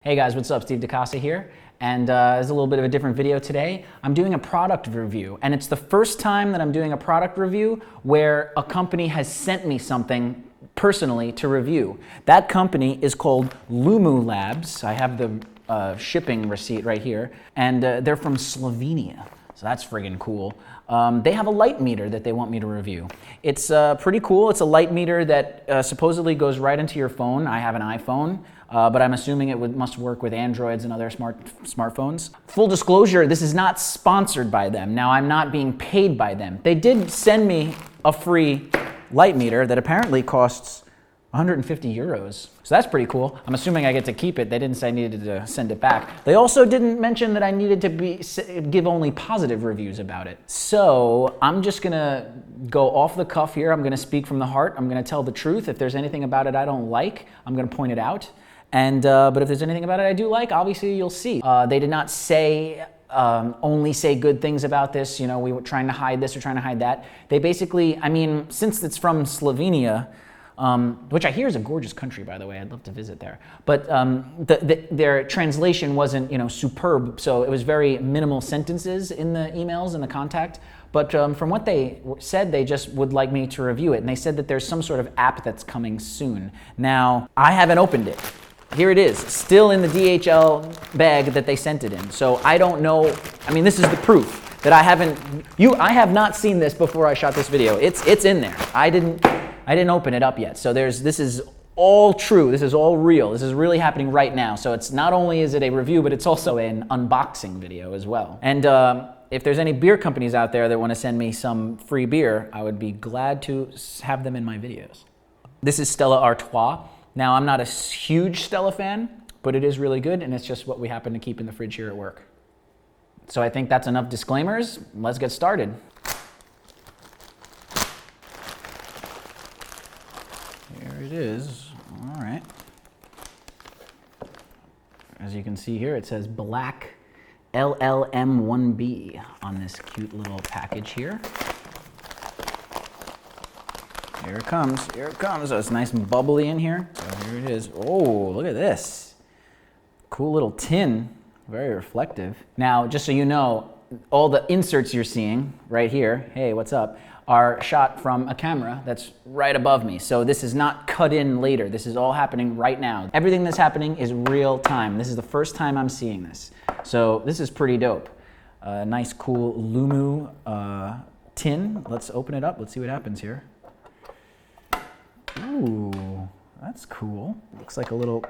Hey guys, what's up? Steve DeCasa here, and it's a little bit of a different video today. I'm doing a product review, and it's the first time that I'm doing a product review where a company has sent me something personally to review. That company is called LumuLabs. I have the shipping receipt right here, and they're from Slovenia, so that's friggin' cool. They have a light meter that they want me to review. It's pretty cool. It's a light meter that supposedly goes right into your phone. I have an iPhone, but I'm assuming it must work with Androids and other smartphones. Full disclosure, this is not sponsored by them. Now, I'm not being paid by them. They did send me a free light meter that apparently costs 150 euros. So that's pretty cool. I'm assuming I get to keep it. They didn't say I needed to send it back. They also didn't mention that I needed to give only positive reviews about it. So I'm just gonna go off the cuff here. I'm gonna speak from the heart. I'm gonna tell the truth. If there's anything about it I don't like, I'm gonna point it out. And but if there's anything about it I do like, obviously you'll see. They did not say only say good things about this. You know, we were trying to hide this or trying to hide that. They basically, I mean, since it's from Slovenia, which I hear is a gorgeous country, by the way. I'd love to visit there. But their translation wasn't, you know, superb. So it was very minimal sentences in the emails and the contact. But from what they said, they just would like me to review it. And they said that there's some sort of app that's coming soon. Now, I haven't opened it. Here it is, still in the DHL bag that they sent it in. So I don't know. I mean, this is the proof that I have not seen this before I shot this video. It's in there. I didn't open it up yet. So this is all true. This is all real. This is really happening right now. So it's not only is it a review, but it's also an unboxing video as well. And if there's any beer companies out there that want to send me some free beer, I would be glad to have them in my videos. This is Stella Artois. Now, I'm not a huge Stella fan, but it is really good, and it's just what we happen to keep in the fridge here at work. So I think that's enough disclaimers. Let's get started. Here it is. All right. As you can see here, it says black LLM1B on this cute little package here. Here it comes, here it comes. So it's nice and bubbly in here. So here it is. Oh, look at this. Cool little tin, very reflective. Now, just so you know, all the inserts you're seeing right here, hey, what's up, are shot from a camera that's right above me. So this is not cut in later. This is all happening right now. Everything that's happening is real time. This is the first time I'm seeing this. So this is pretty dope. Nice, cool Lumu tin. Let's open it up. Let's see what happens here. Ooh, that's cool. Looks like a little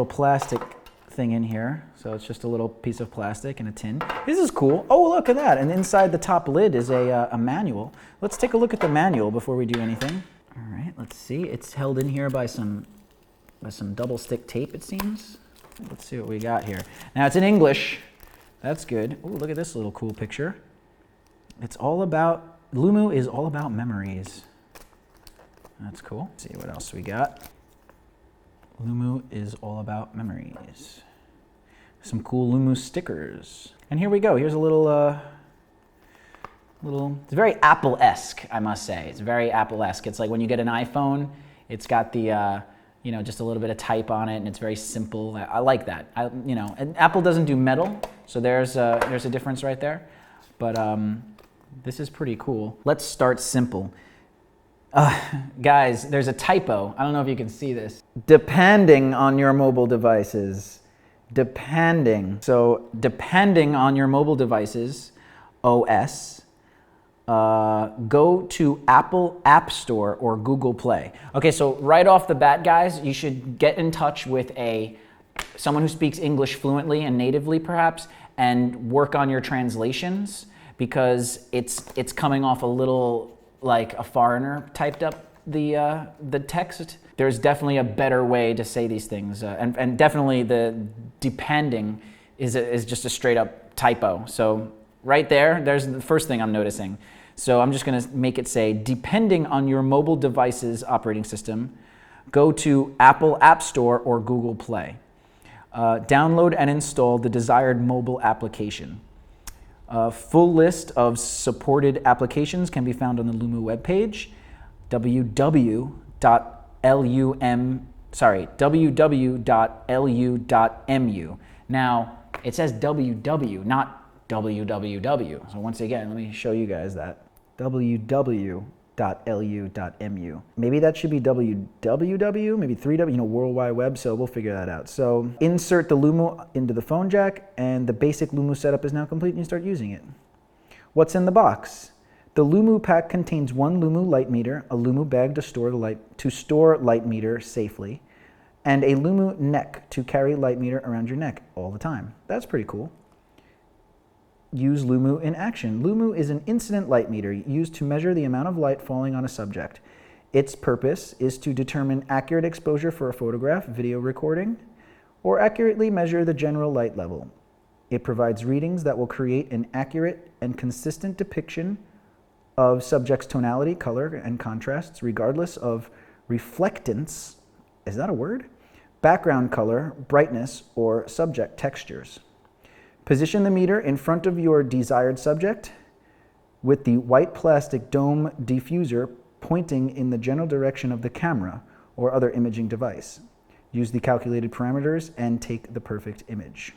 plastic thing in here. So it's just a little piece of plastic and a tin. This is cool. Oh, look at that. And inside the top lid is a manual. Let's take a look at the manual before we do anything. All right, let's see. It's held in here by some double stick tape, it seems. Let's see what we got here. Now it's in English. That's good. Oh, look at this little cool picture. It's all about, Lumu is all about memories. That's cool. Let's see what else we got. Lumu is all about memories. Some cool Lumu stickers. And here we go. Here's a little, it's very Apple-esque, I must say. It's very Apple-esque. It's like when you get an iPhone, it's got the, you know, just a little bit of type on it, and it's very simple. I like that. You know, and Apple doesn't do metal, so there's a difference right there. But this is pretty cool. Let's start simple. Guys, there's a typo. I don't know if you can see this. Depending on your mobile devices. Depending. So, depending on your mobile devices, OS, go to Apple App Store or Google Play. Okay, so right off the bat, guys, you should get in touch with someone who speaks English fluently and natively, perhaps, and work on your translations, because it's coming off a little like a foreigner typed up the text. There's definitely a better way to say these things, and definitely the depending is just a straight up typo. So right there's the first thing I'm noticing. So I'm just gonna make it say, depending on your mobile device's operating system, go to Apple App Store or Google Play. Download and install the desired mobile application. A full list of supported applications can be found on the Lumu webpage, www.lum sorry, www.lu.mu. Now, it says www, not www. So once again, let me show you guys that. www.lu.mu. Maybe that should be www, maybe 3W, World Wide Web, so we'll figure that out. So insert the Lumu into the phone jack, and the basic Lumu setup is now complete, and you start using it. What's in the box? The Lumu pack contains one Lumu Light Meter, a Lumu bag to store light meter safely, and a Lumu neck to carry light meter around your neck all the time. That's pretty cool. Use Lumu in action. Lumu is an incident light meter used to measure the amount of light falling on a subject. Its purpose is to determine accurate exposure for a photograph, video recording, or accurately measure the general light level. It provides readings that will create an accurate and consistent depiction of subject's tonality, color, and contrasts, regardless of reflectance, is that a word? Background color, brightness, or subject textures. Position the meter in front of your desired subject with the white plastic dome diffuser pointing in the general direction of the camera or other imaging device. Use the calculated parameters and take the perfect image.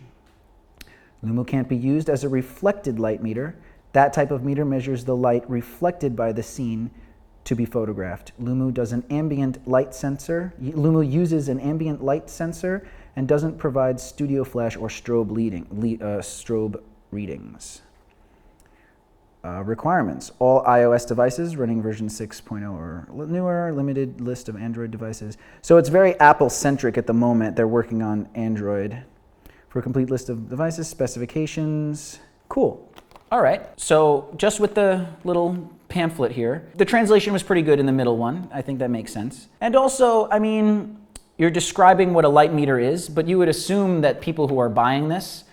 Lumu can't be used as a reflected light meter. That type of meter measures the light reflected by the scene to be photographed. Lumu uses an ambient light sensor and doesn't provide studio flash or strobe readings. Requirements. All iOS devices running version 6.0 or newer, limited list of Android devices. So it's very Apple-centric at the moment. They're working on Android. For a complete list of devices, specifications. Cool. All right, so just with the little pamphlet here, the translation was pretty good in the middle one. I think that makes sense. And also, I mean, you're describing what a light meter is, but you would assume that people who are buying this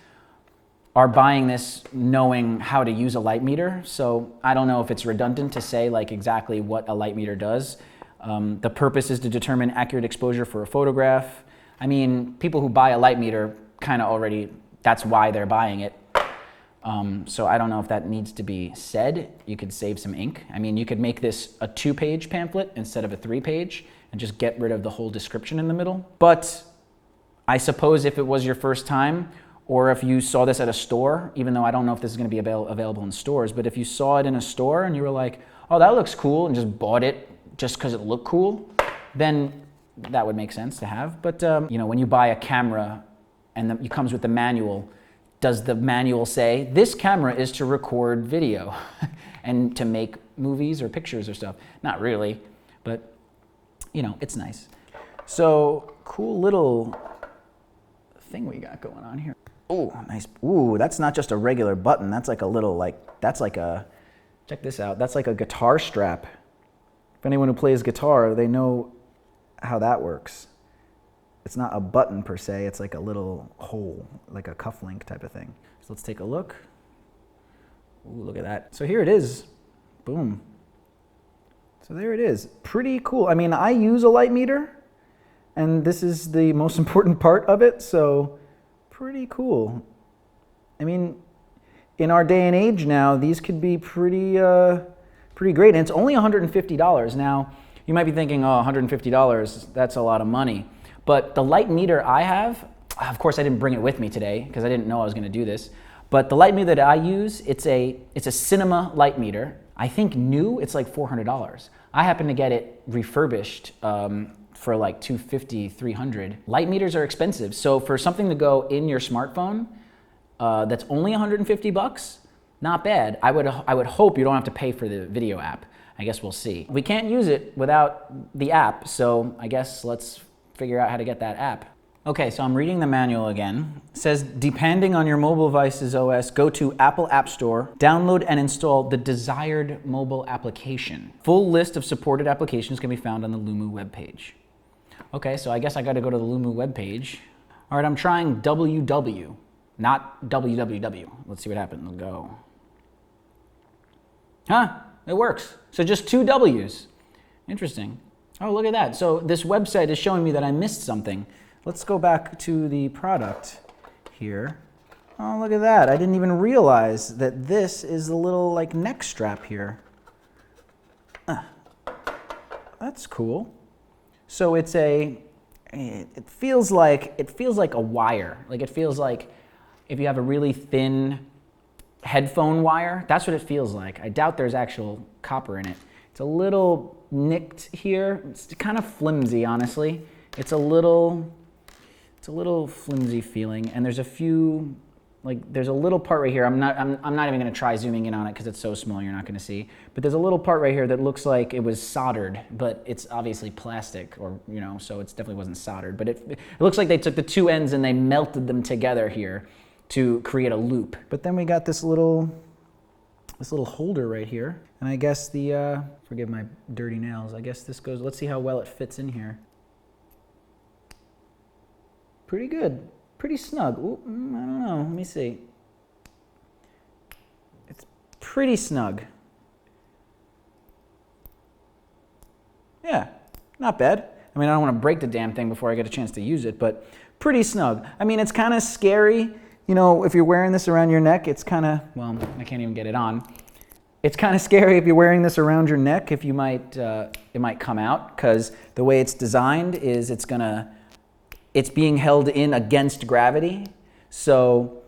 knowing how to use a light meter. So I don't know if it's redundant to say like exactly what a light meter does. The purpose is to determine accurate exposure for a photograph. I mean, people who buy a light meter kind of already, that's why they're buying it. So I don't know if that needs to be said. You could save some ink. I mean, you could make this a 2-page pamphlet instead of a 3-page and just get rid of the whole description in the middle. But I suppose if it was your first time, or if you saw this at a store, even though I don't know if this is going to be available in stores, but if you saw it in a store and you were like, oh, that looks cool, and just bought it just because it looked cool, then that would make sense to have. But when you buy a camera and it comes with the manual, does the manual say, this camera is to record video and to make movies or pictures or stuff? Not really, but it's nice. So cool little thing we got going on here. Oh, nice. Ooh, that's not just a regular button. That's like a little, check this out. That's like a guitar strap. If anyone who plays guitar, they know how that works. It's not a button per se, it's like a little hole, like a cufflink type of thing. So let's take a look. Ooh, look at that. So here it is. Boom. So there it is. Pretty cool. I mean, I use a light meter, and this is the most important part of it, so pretty cool. I mean, in our day and age now, these could be pretty great, and it's only $150. Now, you might be thinking, oh, $150, that's a lot of money. But the light meter I have, of course I didn't bring it with me today because I didn't know I was going to do this, but the light meter that I use, it's a cinema light meter. I think new, it's like $400. I happen to get it refurbished for like $250, $300. Light meters are expensive, so for something to go in your smartphone that's only $150, not bad. I would hope you don't have to pay for the video app. I guess we'll see. We can't use it without the app, so I guess let's figure out how to get that app. Okay, so I'm reading the manual again. It says, depending on your mobile device's OS, go to Apple App Store, download and install the desired mobile application. Full list of supported applications can be found on the Lumu webpage. Okay, so I guess I gotta go to the Lumu webpage. All right, I'm trying WW, not www. Let's see what happens, we'll go. Huh, it works. So just 2 W's. Interesting. Oh, look at that. So this website is showing me that I missed something. Let's go back to the product here. Oh, look at that. I didn't even realize that this is the little like neck strap here. That's cool. So it's a it feels like a wire. Like it feels like if you have a really thin headphone wire, that's what it feels like. I doubt there's actual copper in it. It's a little nicked here. It's kind of flimsy, honestly. It's a little flimsy feeling, and there's a few, like there's a little part right here. I'm not even gonna try zooming in on it because it's so small you're not gonna see. But there's a little part right here that looks like it was soldered, but it's obviously plastic, or so it definitely wasn't soldered. But it looks like they took the two ends and they melted them together here to create a loop. But then we got this little holder right here, and I guess forgive my dirty nails. I guess this goes. Let's see how well it fits in here. Pretty good. Pretty snug. Ooh, I don't know. Let me see. It's pretty snug. Yeah, not bad. I mean, I don't want to break the damn thing before I get a chance to use it, but pretty snug. I mean, it's kind of scary. If you're wearing this around your neck, it's kind of, well, I can't even get it on. It's kind of scary if you're wearing this around your neck, if it might come out, because the way it's designed is it's being held in against gravity. So,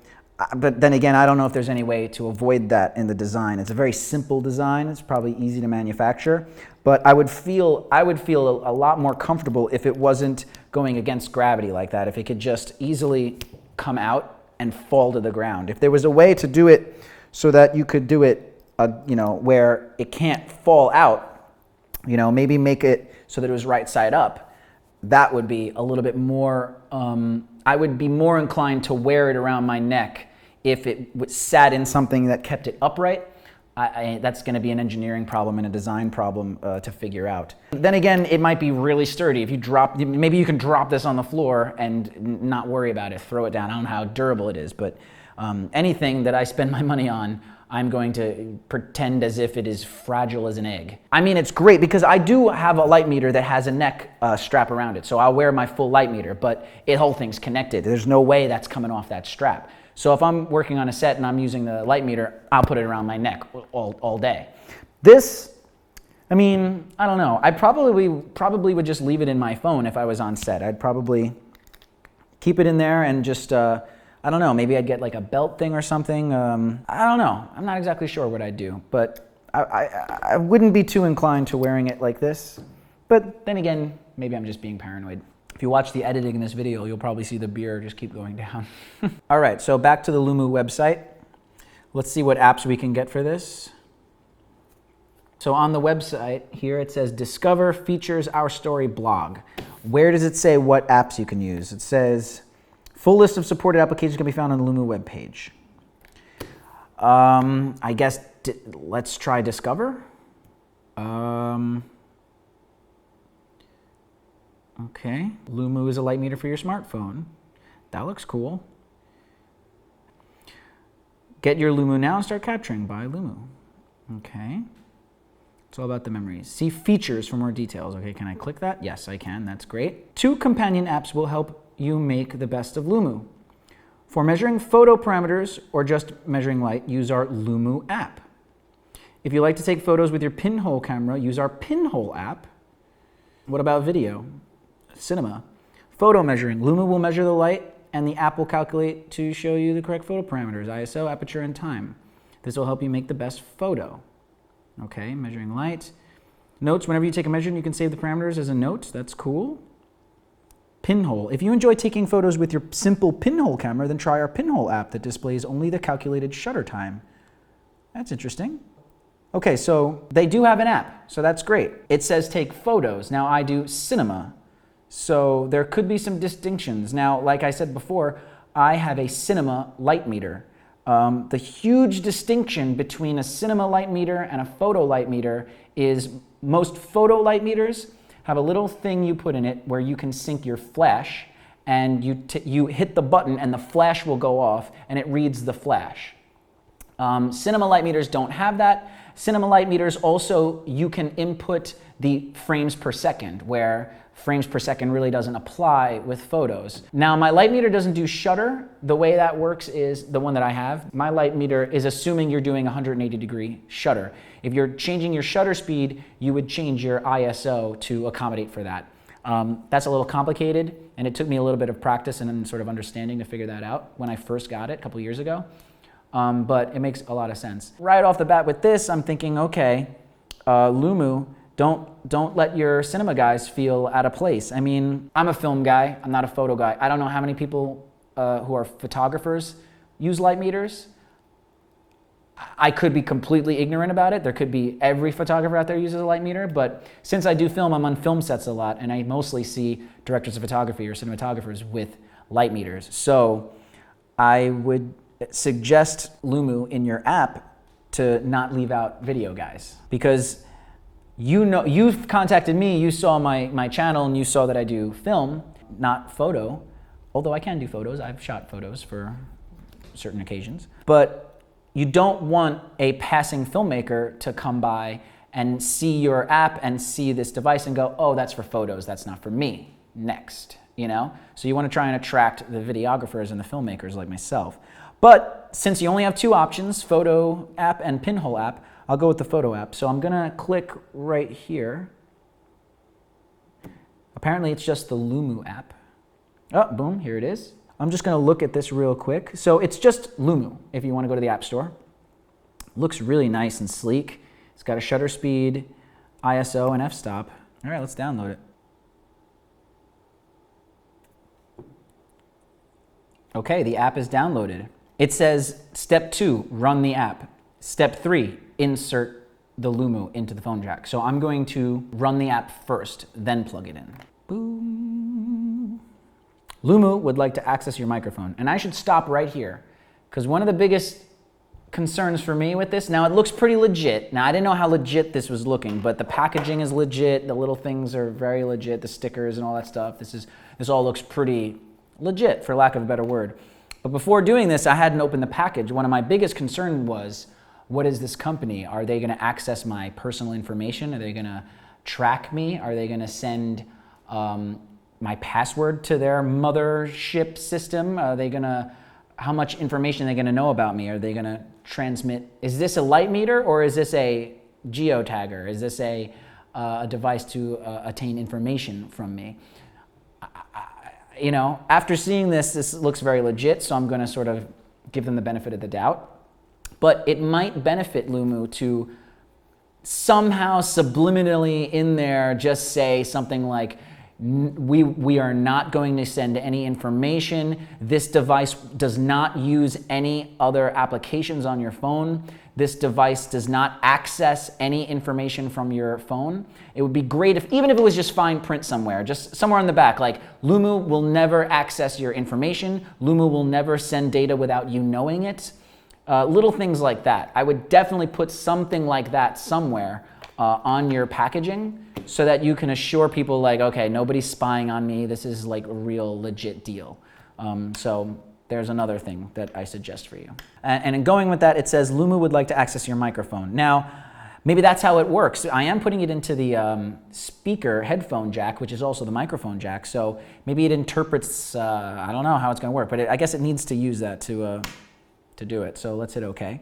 but then again, I don't know if there's any way to avoid that in the design. It's a very simple design. It's probably easy to manufacture, but I would feel a lot more comfortable if it wasn't going against gravity like that, if it could just easily come out and fall to the ground. If there was a way to do it so that you could do it, where it can't fall out, maybe make it so that it was right side up, that would be a little bit more, I would be more inclined to wear it around my neck if it sat in something that kept it upright. That's going to be an engineering problem and a design problem to figure out. Then again, it might be really sturdy. If you maybe you can drop this on the floor and not worry about it, throw it down. I don't know how durable it is, but anything that I spend my money on, I'm going to pretend as if it is fragile as an egg. I mean, it's great because I do have a light meter that has a neck strap around it. So I'll wear my full light meter, but the whole thing's connected. There's no way that's coming off that strap. So if I'm working on a set and I'm using the light meter, I'll put it around my neck all day. This, I mean, I don't know. I probably would just leave it in my phone if I was on set. I'd probably keep it in there and just, I don't know, maybe I'd get like a belt thing or something. I don't know. I'm not exactly sure what I'd do, but I wouldn't be too inclined to wearing it like this. But then again, maybe I'm just being paranoid. If you watch the editing in this video, you'll probably see the beer just keep going down. All right, so back to the Lumu website. Let's see what apps we can get for this. So on the website here, it says Discover Features Our Story blog. Where does it say what apps you can use? It says full list of supported applications can be found on the Lumu webpage. I guess let's try Discover. Okay, Lumu is a light meter for your smartphone. That looks cool. Get your Lumu now and start capturing by Lumu. Okay, it's all about the memories. See features for more details. Okay, can I click that? Yes, I can, that's great. 2 companion apps will help you make the best of Lumu. For measuring photo parameters or just measuring light, use our Lumu app. If you like to take photos with your pinhole camera, use our Pinhole app. What about video? Cinema. Photo measuring. Lumu will measure the light and the app will calculate to show you the correct photo parameters, ISO, aperture, and time. This will help you make the best photo. Okay, measuring light. Notes, whenever you take a measurement, you can save the parameters as a note. That's cool. Pinhole. If you enjoy taking photos with your simple pinhole camera, then try our Pinhole app that displays only the calculated shutter time. That's interesting. Okay, so they do have an app, so that's great. It says take photos. Now I do cinema. So there could be some distinctions. Now, like I said before, I have a cinema light meter. The huge distinction between a cinema light meter and a photo light meter is most photo light meters have a little thing you put in it where you can sync your flash, and you hit the button and the flash will go off and it reads the flash. Cinema light meters don't have that. Cinema light meters also, you can input the frames per second, where frames per second really doesn't apply with photos. Now, my light meter doesn't do shutter. The way that works is, the one that I have, my light meter is assuming you're doing 180-degree shutter. If you're changing your shutter speed, you would change your ISO to accommodate for that. That's a little complicated, and it took me a little bit of practice and sort of understanding to figure that out when I first got it a couple years ago. But it makes a lot of sense. Right off the bat with this, I'm thinking, okay, Lumu, don't let your cinema guys feel out of place. I mean, I'm a film guy, I'm not a photo guy. I don't know how many people who are photographers use light meters. I could be completely ignorant about it. There could be every photographer out there uses a light meter, but since I do film, I'm on film sets a lot, and I mostly see directors of photography or cinematographers with light meters. So I would suggest Lumu in your app to not leave out video guys, because you've contacted me, you saw my channel, and you saw that I do film, not photo, although I can do photos. I've shot photos for certain occasions, but you don't want a passing filmmaker to come by and see your app and see this device and go, oh, that's for photos, that's not for me. Next, you know? So you want to try and attract the videographers and the filmmakers like myself. But since you only have two options, photo app and pinhole app, I'll go with the photo app. So I'm gonna click right here. Apparently it's just the Lumu app. Oh, boom, here it is. I'm just gonna look at this real quick. So it's just Lumu if you wanna go to the App Store. Looks really nice and sleek. It's got a shutter speed, ISO, and f-stop. All right, let's download it. Okay, the app is downloaded. It says, step 2, run the app. Step 3, insert the Lumu into the phone jack. So I'm going to run the app first, then plug it in. Boom. Lumu would like to access your microphone. And I should stop right here, because one of the biggest concerns for me with this, now it looks pretty legit. Now I didn't know how legit this was looking, but the packaging is legit, the little things are very legit, the stickers and all that stuff. This all looks pretty legit, for lack of a better word. But before doing this, I hadn't opened the package. One of my biggest concerns was, what is this company? Are they gonna access my personal information? Are they gonna track me? Are they gonna send my password to their mothership system? Are they gonna, how much information are they gonna know about me? Are they gonna transmit, is this a light meter or is this a geotagger? Is this a device to attain information from me? You know, after seeing this, this looks very legit, so I'm gonna sort of give them the benefit of the doubt. But it might benefit Lumu to somehow subliminally in there just say something like, we are not going to send any information. This device does not use any other applications on your phone. This device does not access any information from your phone. It would be great if, even if it was just fine print somewhere, just somewhere on the back, like Lumu will never access your information. Lumu will never send data without you knowing it. Little things like that. I would definitely put something like that somewhere on your packaging so that you can assure people like, okay, nobody's spying on me. This is like a real legit deal. So there's another thing that I suggest for you. And in going with that, it says Lumu would like to access your microphone. Now, maybe that's how it works. I am putting it into the speaker headphone jack, which is also the microphone jack. So maybe it interprets, I don't know how it's gonna work, but I guess it needs to use that to do it. So let's hit OK.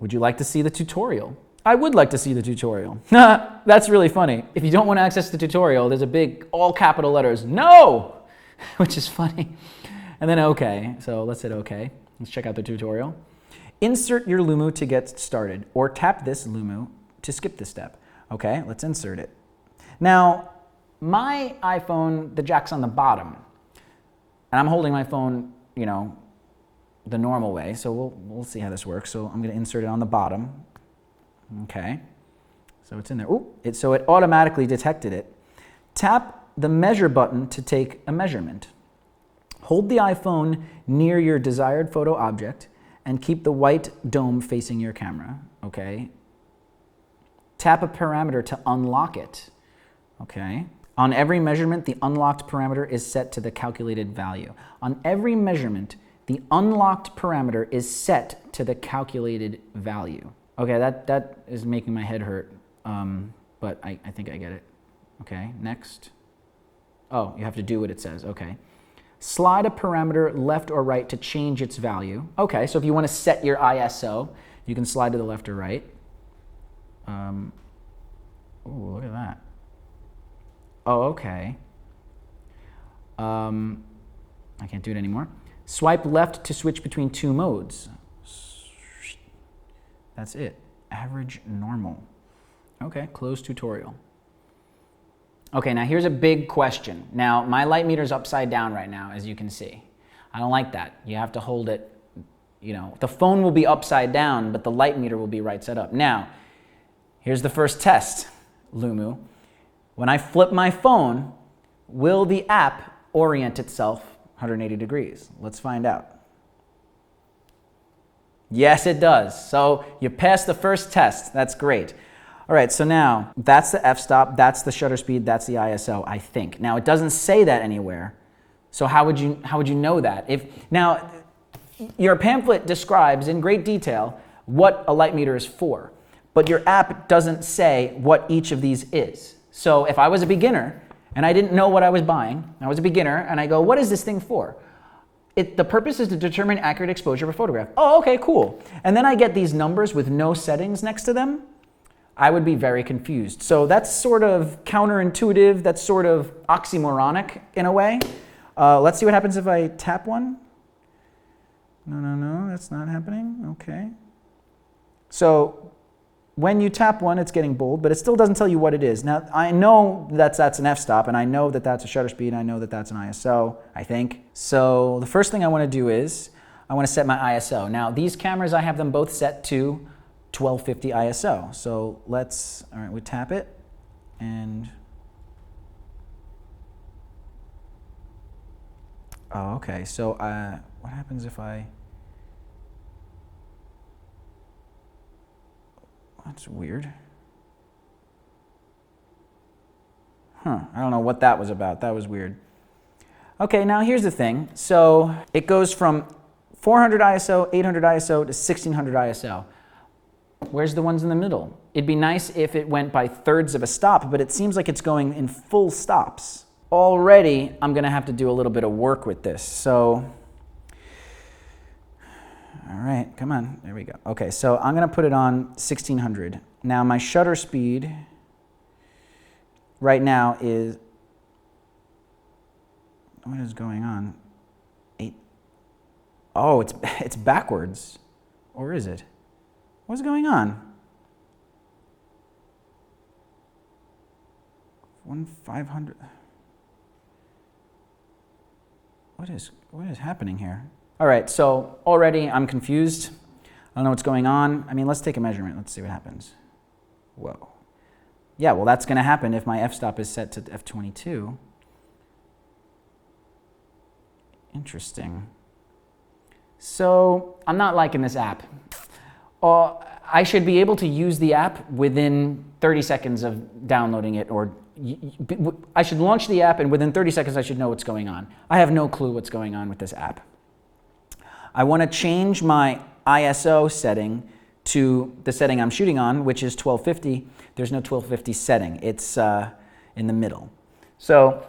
Would you like to see the tutorial? I would like to see the tutorial. That's really funny. If you don't want to access the tutorial, there's a big, all capital letters, no, which is funny. And then OK, so let's hit OK. Let's check out the tutorial. Insert your Lumu to get started, or tap this Lumu to skip this step. Okay, let's insert it. Now, my iPhone, the jack's on the bottom, and I'm holding my phone, you know, the normal way, so we'll see how this works. So I'm gonna insert it on the bottom. Okay, so it's in there. Ooh, so it automatically detected it. Tap the measure button to take a measurement. Hold the iPhone near your desired photo object and keep the white dome facing your camera, okay? Tap a parameter to unlock it, okay? On every measurement, the unlocked parameter is set to the calculated value. On every measurement, the unlocked parameter is set to the calculated value. Okay, that is making my head hurt, but I think I get it. Okay, next. Oh, you have to do what it says, okay. Slide a parameter left or right to change its value. Okay, so if you want to set your ISO, you can slide to the left or right. Oh, look at that. Oh, okay. I can't do it anymore. Swipe left to switch between 2 modes. That's it. Average, normal. Okay, close tutorial. Okay, now here's a big question. Now, my light meter's upside down right now, as you can see. I don't like that. You have to hold it, you know, the phone will be upside down, but the light meter will be right side up. Now, here's the first test, Lumu. When I flip my phone, will the app orient itself 180 degrees? Let's find out. Yes, it does. So you passed the first test. That's great. All right, so now that's the f-stop, that's the shutter speed, that's the ISO, I think. Now it doesn't say that anywhere. So how would you know that? Now, your pamphlet describes in great detail what a light meter is for, but your app doesn't say what each of these is. So if I was a beginner and I didn't know what I was buying, I was a beginner and I go, what is this thing for? The purpose is to determine accurate exposure of a photograph. Oh, okay, cool. And then I get these numbers with no settings next to them. I would be very confused. So that's sort of counterintuitive, that's sort of oxymoronic in a way. Let's see what happens if I tap one. No, that's not happening. Okay. So when you tap one, it's getting bold, but it still doesn't tell you what it is. Now, I know that's an f-stop, and I know that that's a shutter speed, and I know that that's an ISO, I think. So the first thing I want to do is I want to set my ISO. Now, these cameras, I have them both set to 1250 ISO. So let's, all right, we tap it, and oh, okay. So what happens if that's weird. I don't know what that was about. That was weird. Okay, now here's the thing. So it goes from 400 ISO, 800 ISO to 1600 ISO. Where's the ones in the middle? It'd be nice if it went by thirds of a stop, but it seems like it's going in full stops. Already, I'm gonna have to do a little bit of work with this. So, all right, come on, there we go. Okay, so I'm gonna put it on 1600. Now my shutter speed right now is, what is going on? 8. Oh, it's backwards, or is it? What's going on? 500. What is happening here? All right, so already I'm confused. I don't know what's going on. I mean, let's take a measurement. Let's see what happens. Whoa. Yeah, well, that's going to happen if my f-stop is set to f22. Interesting. So I'm not liking this app. I should be able to use the app within 30 seconds of downloading it, or I should launch the app and within 30 seconds I should know what's going on. I have no clue what's going on with this app. I want to change my ISO setting to the setting I'm shooting on, which is 1250. There's no 1250 setting. It's in the middle. So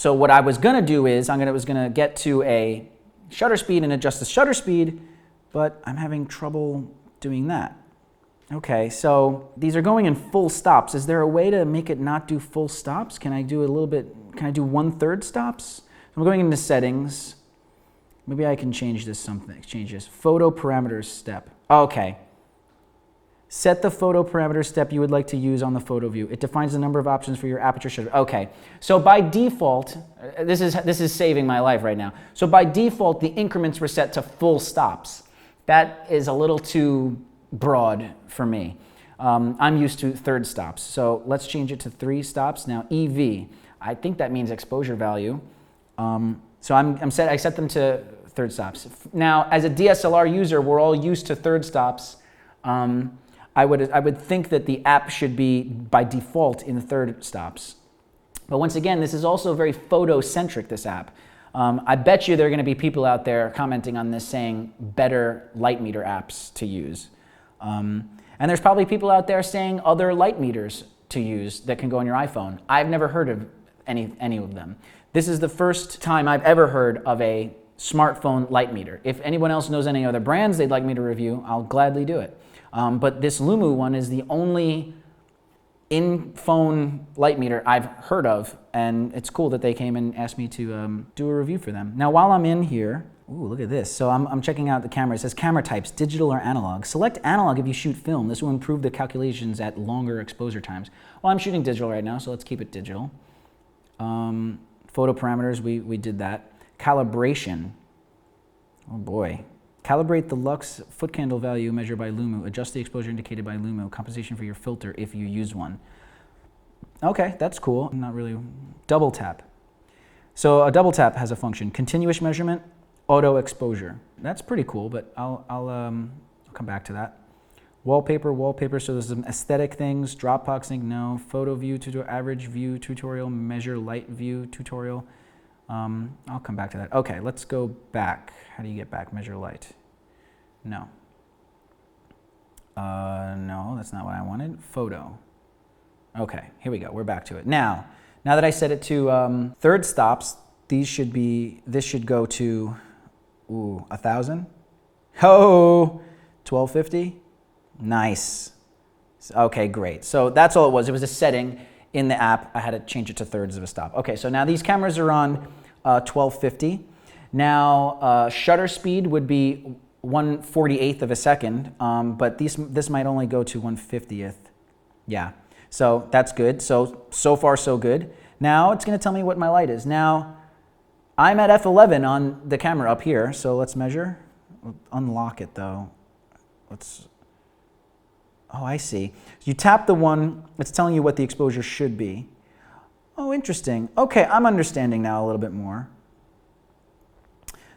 what I was going to do is I was going to get to a shutter speed and adjust the shutter speed, but I'm having trouble doing that. Okay, so these are going in full stops. Is there a way to make it not do full stops? Can I do a little bit, can I do 1/3 stops? I'm going into settings. Maybe I can change this something, change this. Photo parameters step. Okay. Set the photo parameter step you would like to use on the photo view. It defines the number of options for your aperture shutter. Okay, so by default, this is saving my life right now. So by default, the increments were set to full stops. That is a little too broad for me. I'm used to third stops. So let's change it to 3 stops. Now EV, I think that means exposure value. So I set them to third stops. Now, as a DSLR user, we're all used to third stops. I would think that the app should be by default in the third stops. But once again, this is also very photo-centric, this app. I bet you there are going to be people out there commenting on this saying better light meter apps to use. And there's probably people out there saying other light meters to use that can go on your iPhone. I've never heard of any of them. This is the first time I've ever heard of a smartphone light meter. If anyone else knows any other brands they'd like me to review, I'll gladly do it. But this Lumu one is the only in-phone light meter I've heard of, and it's cool that they came and asked me to do a review for them. Now, while I'm in here, ooh, look at this. So I'm checking out the camera. It says camera types, digital or analog. Select analog if you shoot film. This will improve the calculations at longer exposure times. Well, I'm shooting digital right now, so let's keep it digital. Photo parameters, we did that. Calibration, oh boy. Calibrate the lux foot candle value measured by Lumu. Adjust the exposure indicated by Lumu. Compensation for your filter if you use one. Okay, that's cool. Not really. Double tap. So a double tap has a function. Continuous measurement, auto exposure. That's pretty cool, but I'll come back to that. Wallpaper, so there's some aesthetic things. Dropboxing, no. Photo view, average view tutorial, measure light view tutorial. I'll come back to that. Okay, let's go back. How do you get back? Measure light. No. No, that's not what I wanted. Photo. Okay, here we go. We're back to it. Now that I set it to third stops, this should go to, 1,000. Oh, 1250. Nice. Okay, great. So that's all it was. It was a setting in the app. I had to change it to thirds of a stop. Okay, so now these cameras are on 1250. Now shutter speed would be 1/48th of a second, but this might only go to 1/50th. Yeah, so that's good. So far so good. Now it's going to tell me what my light is. Now I'm at f11 on the camera up here, so let's measure. We'll unlock it though. Oh, I see. You tap the one, it's telling you what the exposure should be. Oh, interesting. Okay, I'm understanding now a little bit more.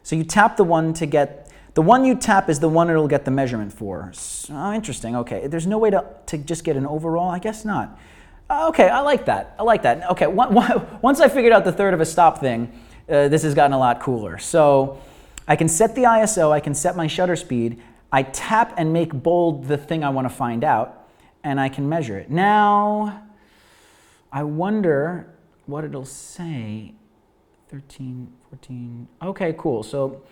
So you tap the one to get, the one you tap is the one it'll get the measurement for. Oh, interesting. Okay, there's no way to just get an overall? I guess not. Okay, I like that. Okay, once I figured out the third of a stop thing, this has gotten a lot cooler. So I can set the ISO, I can set my shutter speed, I tap and make bold the thing I want to find out, and I can measure it. Now, I wonder what it'll say. 13, 14. Okay, cool. So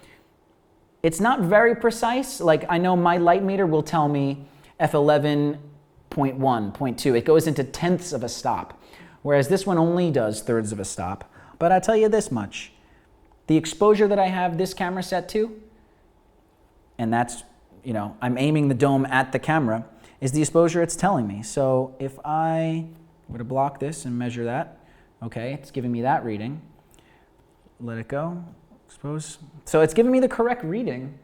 it's not very precise. Like, I know my light meter will tell me f11.1, 0.2. It goes into tenths of a stop, whereas this one only does thirds of a stop. But I tell you this much. The exposure that I have this camera set to, and that's, I'm aiming the dome at the camera, is the exposure it's telling me. So if I were to block this and measure that, okay, it's giving me that reading. Let it go, expose. So it's giving me the correct reading.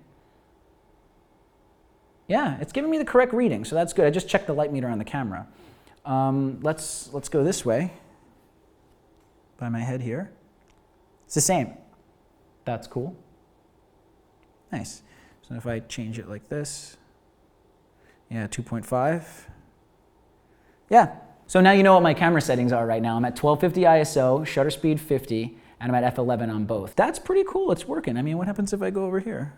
Yeah, it's giving me the correct reading, so that's good. I just checked the light meter on the camera. Let's go this way, by my head here. It's the same. That's cool. Nice. So if I change it like this, yeah, 2.5. Yeah, so now you know what my camera settings are right now. I'm at 1250 ISO, shutter speed 50, and I'm at f11 on both. That's pretty cool, it's working. I mean, what happens if I go over here?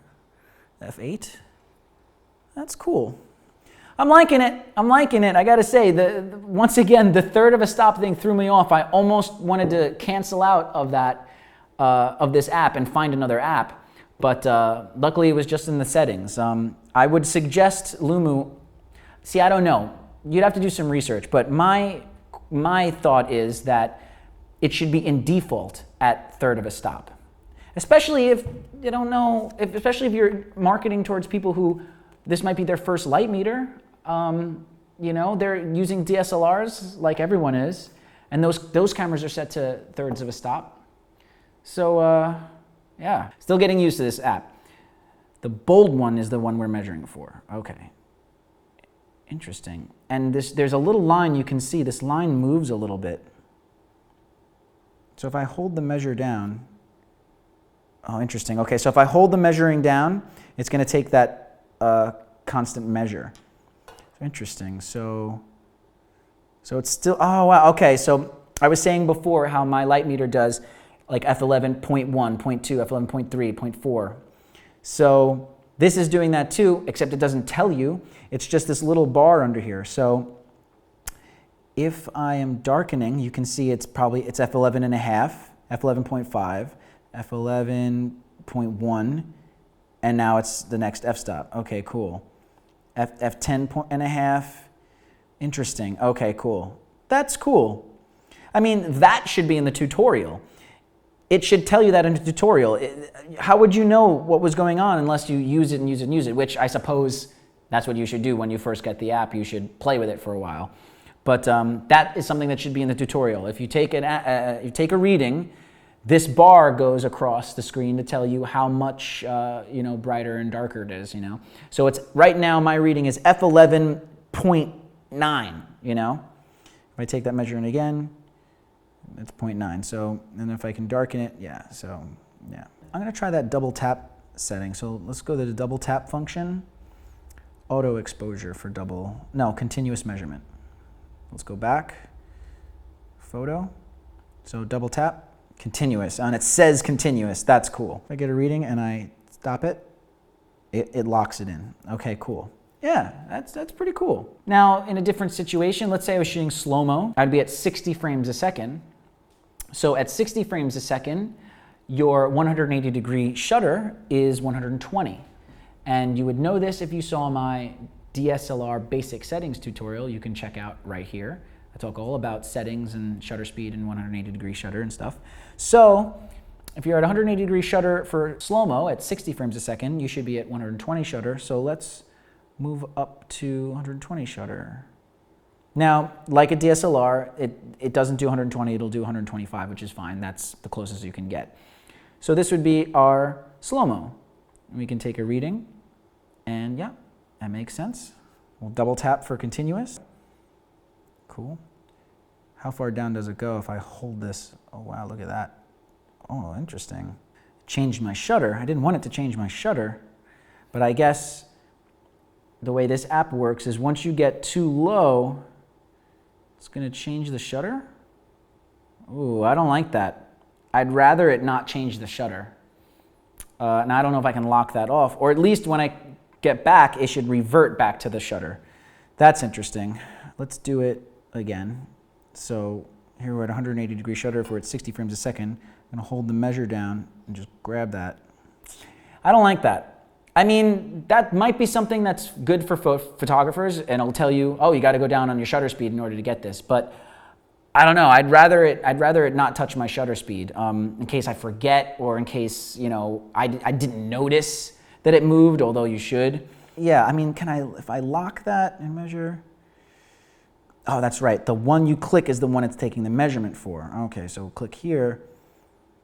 f8? That's cool. I'm liking it. I gotta say, once again, the third of a stop thing threw me off. I almost wanted to cancel out of that, of this app and find another app. But luckily, it was just in the settings. I would suggest Lumu. See, I don't know. You'd have to do some research. But my thought is that it should be in default at third of a stop. Especially if you don't know, especially if you're marketing towards people who this might be their first light meter. They're using DSLRs like everyone is. And those cameras are set to thirds of a stop. So, yeah, still getting used to this app. The bold one is the one we're measuring for. Okay, interesting. And there's a little line you can see. This line moves a little bit. So if I hold the measure down, oh, interesting. Okay, so if I hold the measuring down, it's going to take that constant measure. Interesting. So it's still, oh, wow. Okay, so I was saying before how my light meter does like f11.1, 0.2, f11.3, 0.4. So this is doing that too, except it doesn't tell you. It's just this little bar under here. So if I am darkening, you can see it's f11 and a half, f11.5, f11.1, and now it's the next f-stop. Okay, cool. f10 and a half. Interesting. Okay, cool. That's cool. I mean, that should be in the tutorial. It should tell you that in the tutorial. How would you know what was going on unless you use it and use it and use it, which I suppose that's what you should do when you first get the app. You should play with it for a while. But that is something that should be in the tutorial. If you take a reading, this bar goes across the screen to tell you how much brighter and darker it is. So it's right now my reading is f11.9. If I take that measurement again, it's 0.9. So, and if I can darken it, yeah. So, yeah. I'm going to try that double tap setting. So let's go to the double tap function. Auto exposure for continuous measurement. Let's go back. Photo. So double tap, continuous. And it says continuous. That's cool. If I get a reading and I stop it, it locks it in. Okay, cool. Yeah, that's pretty cool. Now, in a different situation, let's say I was shooting slow-mo. I'd be at 60 frames a second. So at 60 frames a second, your 180-degree shutter is 120. And you would know this if you saw my DSLR basic settings tutorial you can check out right here. I talk all about settings and shutter speed and 180-degree shutter and stuff. So if you're at 180-degree shutter for slow-mo at 60 frames a second, you should be at 120 shutter. So let's move up to 120 shutter. Now, like a DSLR, it doesn't do 120, it'll do 125, which is fine. That's the closest you can get. So this would be our slow-mo. We can take a reading, and yeah, that makes sense. We'll double tap for continuous. Cool. How far down does it go if I hold this? Oh wow, look at that. Oh, interesting. Changed my shutter. I didn't want it to change my shutter, but I guess the way this app works is once you get too low, it's going to change the shutter. Ooh, I don't like that. I'd rather it not change the shutter. Now I don't know if I can lock that off, or at least when I get back, it should revert back to the shutter. That's interesting. Let's do it again. So here we're at 180-degree shutter. If we're at 60 frames a second, I'm going to hold the measure down and just grab that. I don't like that. I mean, that might be something that's good for photographers, and it'll tell you, oh, you got to go down on your shutter speed in order to get this. But I don't know. I'd rather it not touch my shutter speed in case I forget, or in case I didn't notice that it moved, although you should. Yeah, I mean, if I lock that and measure? Oh, that's right. The one you click is the one it's taking the measurement for. Okay, so click here,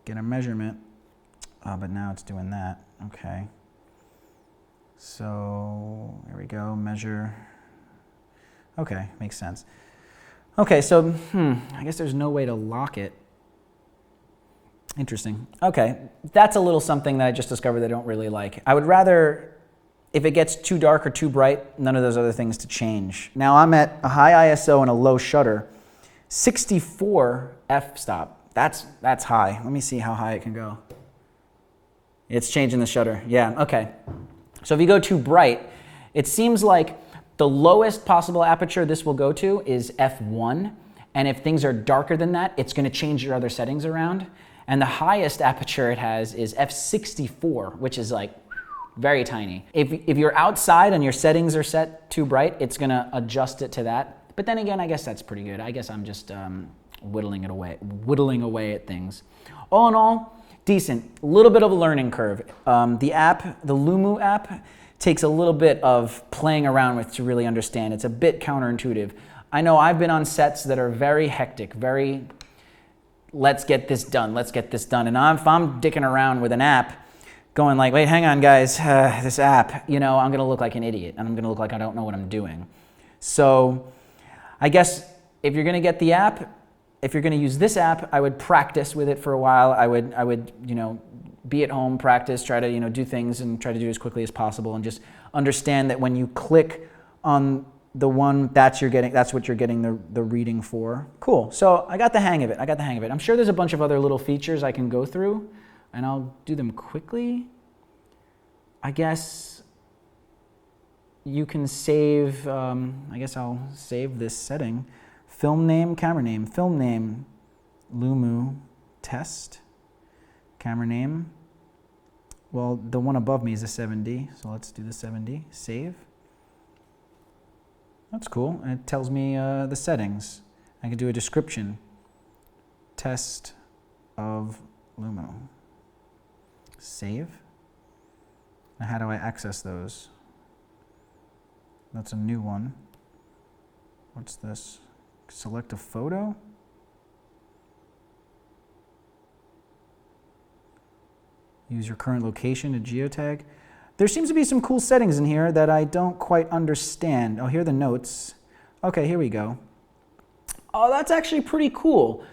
get a measurement. But now it's doing that. Okay. So here we go, measure. Okay, makes sense. Okay, so I guess there's no way to lock it. Interesting. Okay, that's a little something that I just discovered that I don't really like. I would rather, if it gets too dark or too bright, none of those other things to change. Now I'm at a high ISO and a low shutter. 64 f-stop, that's high. Let me see how high it can go. It's changing the shutter, yeah, okay. So if you go too bright, it seems like the lowest possible aperture this will go to is f1. And if things are darker than that, it's going to change your other settings around. And the highest aperture it has is f64, which is like very tiny. If you're outside and your settings are set too bright, it's going to adjust it to that. But then again, I guess that's pretty good. I guess I'm just whittling away at things. All in all, decent. A little bit of a learning curve. The Lumu app, takes a little bit of playing around with to really understand. It's a bit counterintuitive. I know I've been on sets that are very hectic, very, let's get this done, let's get this done. And if I'm dicking around with an app, going like, wait, hang on guys, this app, I'm gonna look like an idiot, and I'm gonna look like I don't know what I'm doing. So I guess if you're gonna get the app, if you're gonna use this app, I would practice with it for a while. I would, be at home, practice, try to, do things and try to do it as quickly as possible, and just understand that when you click on the one that's what you're getting the reading for. Cool, so I got the hang of it, I'm sure there's a bunch of other little features I can go through, and I'll do them quickly. I guess you can save, I guess I'll save this setting. Film name, camera name, film name, Lumu test. Camera name, well, the one above me is a 7D, so let's do the 7D, save. That's cool, and it tells me the settings. I can do a description. Test of Lumu. Save. Now how do I access those? That's a new one. What's this? Select a photo? Use your current location to geotag. There seems to be some cool settings in here that I don't quite understand. Oh, here are the notes. Okay, here we go. Oh, that's actually pretty cool.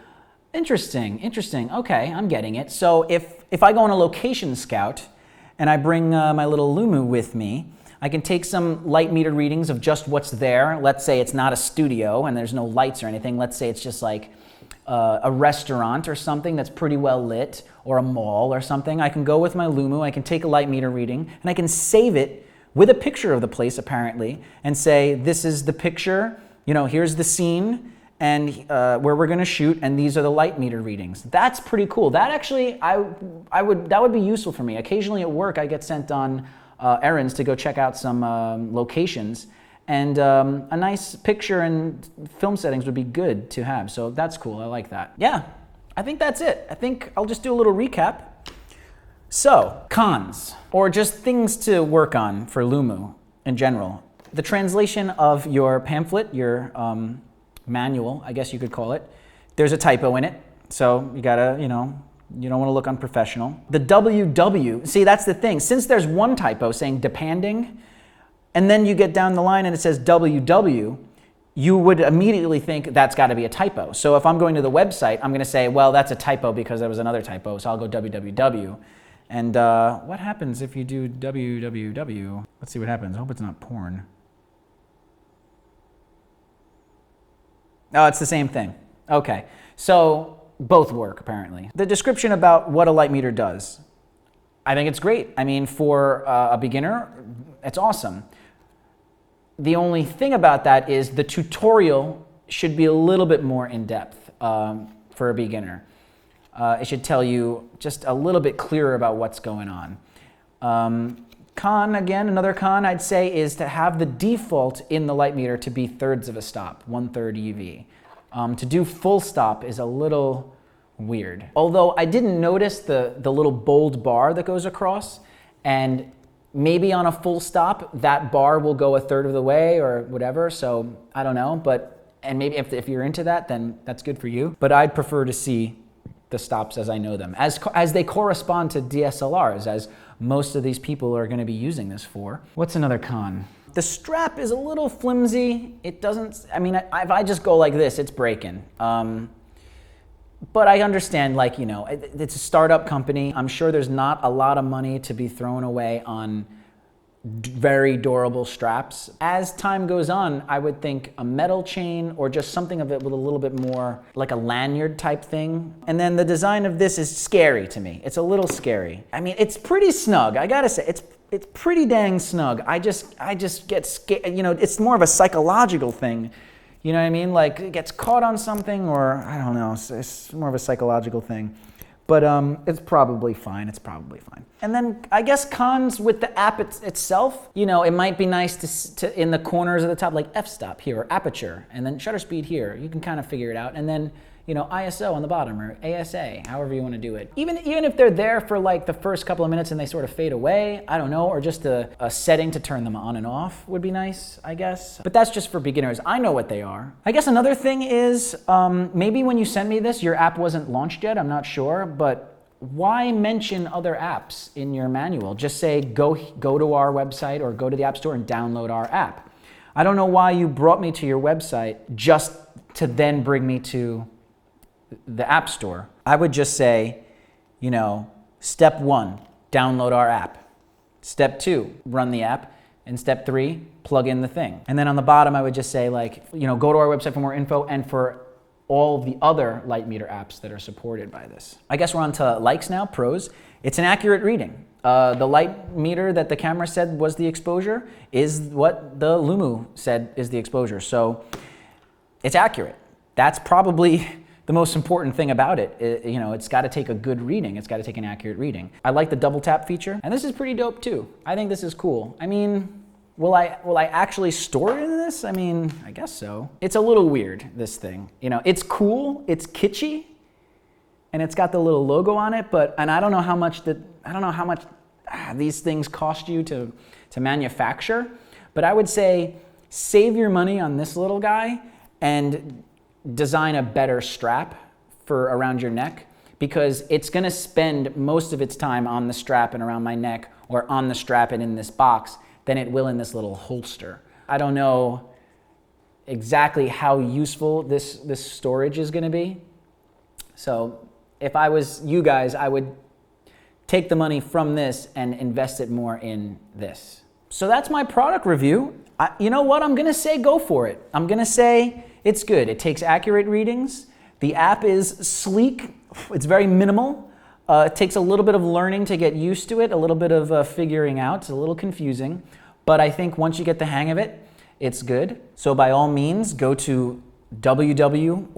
Interesting, interesting. Okay, I'm getting it. So if I go on a location scout and I bring my little Lumu with me, I can take some light meter readings of just what's there. Let's say it's not a studio and there's no lights or anything. Let's say it's just like a restaurant or something that's pretty well lit, or a mall or something. I can go with my Lumu, I can take a light meter reading, and I can save it with a picture of the place apparently, and say, this is the picture, you know, here's the scene, and where we're gonna shoot, and these are the light meter readings. That's pretty cool. That actually, that would be useful for me. Occasionally at work, I get sent on errands to go check out some locations, and a nice picture and film settings would be good to have. So that's cool, I like that. Yeah, I think that's it. I think I'll just do a little recap. So, cons, or just things to work on for Lumu in general. The translation of your pamphlet, your manual, I guess you could call it, there's a typo in it. So you gotta, you know, you don't wanna look unprofessional. The WW, see that's the thing. Since there's one typo saying depending, and then you get down the line and it says WW, you would immediately think that's got to be a typo. So if I'm going to the website, I'm going to say, well, that's a typo because there was another typo, so I'll go www. And what happens if you do www? Let's see what happens. I hope it's not porn. Oh, it's the same thing. Okay, so both work apparently. The description about what a light meter does, I think it's great. I mean, for a beginner, it's awesome. The only thing about that is the tutorial should be a little bit more in depth for a beginner. It should tell you just a little bit clearer about what's going on. Con, again, another con I'd say is to have the default in the light meter to be thirds of a stop, 1/3 EV. To do full stop is a little weird. Although I didn't notice the little bold bar that goes across, and maybe on a full stop, that bar will go 1/3 of the way or whatever, so I don't know, and maybe if you're into that, then that's good for you. But I'd prefer to see the stops as I know them, as they correspond to DSLRs, as most of these people are gonna be using this for. What's another con? The strap is a little flimsy. It doesn't, I mean, if I just go like this, it's breaking. But I understand, like, you know, it's a startup company. I'm sure there's not a lot of money to be thrown away on very durable straps. As time goes on, I would think a metal chain or just something of it with a little bit more like a lanyard type thing. And then the design of this is scary to me. It's a little scary. I mean, it's pretty snug. I gotta say, it's pretty dang snug. I just get scared. You know, it's more of a psychological thing. You know what I mean? Like it gets caught on something, or I don't know, it's more of a psychological thing. But it's probably fine, it's probably fine. And then I guess cons with the app itself, you know, it might be nice to in the corners of the top, like f-stop here, or aperture, and then shutter speed here. You can kind of figure it out. And then, you know, ISO on the bottom, or ASA, however you want to do it. Even if they're there for like the first couple of minutes and they sort of fade away, I don't know, or just a setting to turn them on and off would be nice, I guess. But that's just for beginners. I know what they are. I guess another thing is, maybe when you sent me this, your app wasn't launched yet, I'm not sure, but why mention other apps in your manual? Just say, go to our website or go to the App Store and download our app. I don't know why you brought me to your website just to then bring me to the App Store. I would just say, you know, step 1, download our app. Step 2, run the app. And step 3, plug in the thing. And then on the bottom, I would just say, like, you know, go to our website for more info and for all the other light meter apps that are supported by this. I guess we're on to likes now, pros. It's an accurate reading. The light meter that the camera said was the exposure is what the Lumu said is the exposure. So it's accurate. That's probably the most important thing about it. You know, it's got to take a good reading. It's got to take an accurate reading. I like the double tap feature, and this is pretty dope too. I think this is cool. I mean, Will I actually store it in this? I mean, I guess so. It's a little weird, this thing. You know, it's cool, it's kitschy, and it's got the little logo on it, and I don't know how much these things cost you to manufacture, but I would say save your money on this little guy and design a better strap for around your neck, because it's gonna spend most of its time on the strap and around my neck, or on the strap and in this box, than it will in this little holster. I don't know exactly how useful this storage is gonna be. So if I was you guys, I would take the money from this and invest it more in this. So that's my product review. You know what, I'm gonna say go for it. I'm gonna say it's good. It takes accurate readings. The app is sleek, it's very minimal. It takes a little bit of learning to get used to it, a little bit of figuring out. It's a little confusing, but I think once you get the hang of it, it's good. So by all means, go to www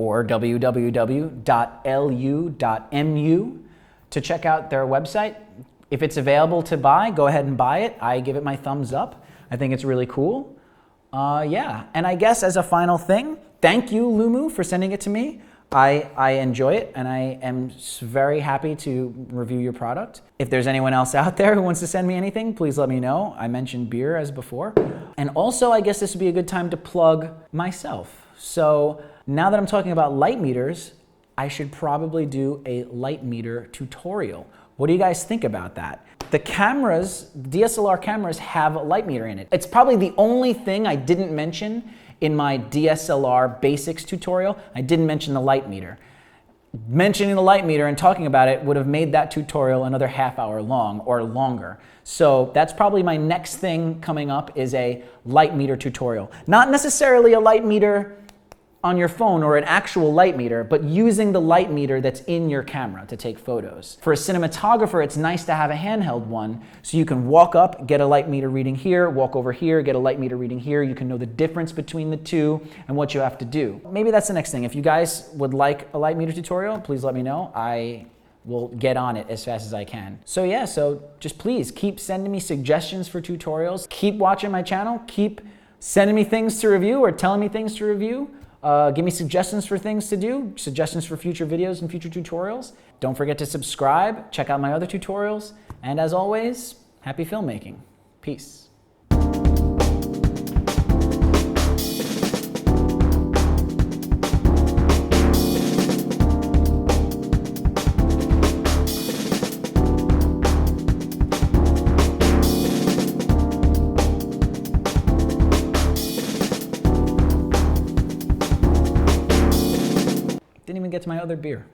to check out their website. If it's available to buy, go ahead and buy it. I give it my thumbs up. I think it's really cool. Yeah, and I guess as a final thing, thank you, Lumu, for sending it to me. I enjoy it, and I am very happy to review your product. If there's anyone else out there who wants to send me anything, please let me know. I mentioned beer as before. And also, I guess this would be a good time to plug myself. So now that I'm talking about light meters, I should probably do a light meter tutorial. What do you guys think about that? The cameras, DSLR cameras, have a light meter in it. It's probably the only thing I didn't mention in my DSLR basics tutorial. I didn't mention the light meter. Mentioning the light meter and talking about it would have made that tutorial another half hour long or longer. So that's probably my next thing coming up, is a light meter tutorial. Not necessarily a light meter on your phone or an actual light meter, but using the light meter that's in your camera to take photos. For a cinematographer, it's nice to have a handheld one, so you can walk up, get a light meter reading here, walk over here, get a light meter reading here. You can know the difference between the two and what you have to do. Maybe that's the next thing. If you guys would like a light meter tutorial, please let me know. I will get on it as fast as I can. So yeah, so just please keep sending me suggestions for tutorials. Keep watching my channel. Keep sending me things to review or telling me things to review. Give me suggestions for things to do, suggestions for future videos and future tutorials. Don't forget to subscribe, check out my other tutorials, and as always, happy filmmaking. Peace. Didn't even get to my other beer.